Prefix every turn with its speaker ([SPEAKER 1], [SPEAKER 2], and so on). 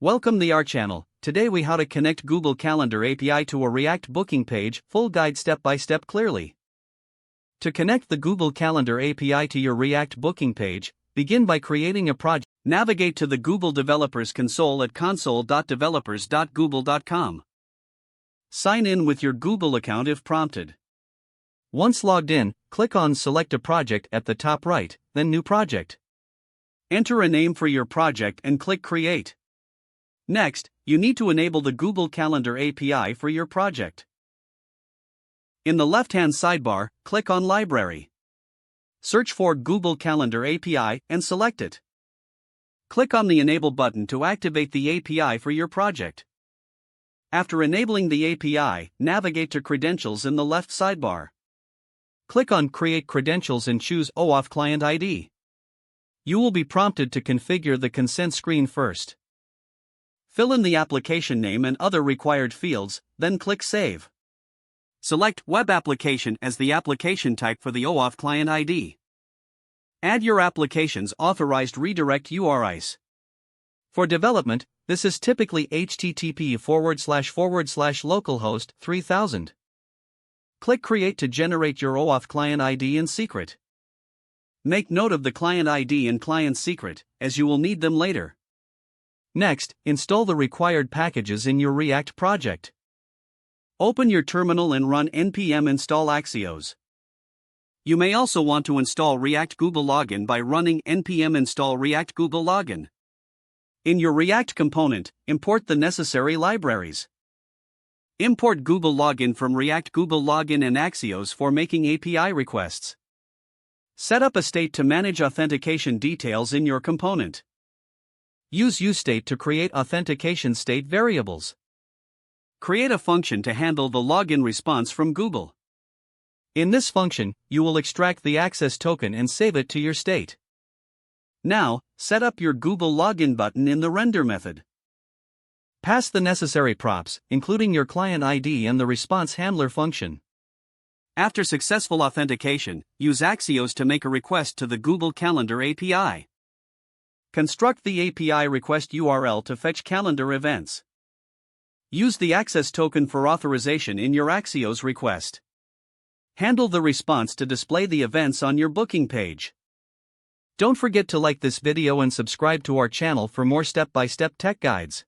[SPEAKER 1] Welcome to our channel. Today we how to connect Google Calendar API to a React booking page, full guide step by step clearly. To connect the Google Calendar API to your React booking page, begin by creating a project. Navigate to the Google Developers Console at console.developers.google.com. Sign in with your Google account if prompted. Once logged in, click on Select a Project at the top right, then New Project. Enter a name for your project and click Create. Next, you need to enable the Google Calendar API for your project. In the left-hand sidebar, click on Library. Search for Google Calendar API and select it. Click on the Enable button to activate the API for your project. After enabling the API, navigate to Credentials in the left sidebar. Click on Create Credentials and choose OAuth Client ID. You will be prompted to configure the consent screen first. Fill in the application name and other required fields, then click Save. Select Web Application as the application type for the OAuth Client ID. Add your application's authorized redirect URIs. For development, this is typically http://localhost 3000. Click Create to generate your OAuth Client ID and secret. Make note of the client ID and client secret, as you will need them later. Next, install the required packages in your React project. Open your terminal and run npm install Axios. You may also want to install React Google Login by running npm install React Google Login. In your React component, import the necessary libraries. Import Google Login from React Google Login and Axios for making API requests. Set up a state to manage authentication details in your component. Use useState to create authentication state variables. Create a function to handle the login response from Google. In this function, you will extract the access token and save it to your state. Now, set up your Google Login button in the render method. Pass the necessary props, including your client ID and the response handler function. After successful authentication, use Axios to make a request to the Google Calendar API. Construct the API request URL to fetch calendar events. Use the access token for authorization in your Axios request. Handle the response to display the events on your booking page. Don't forget to like this video and subscribe to our channel for more step-by-step tech guides.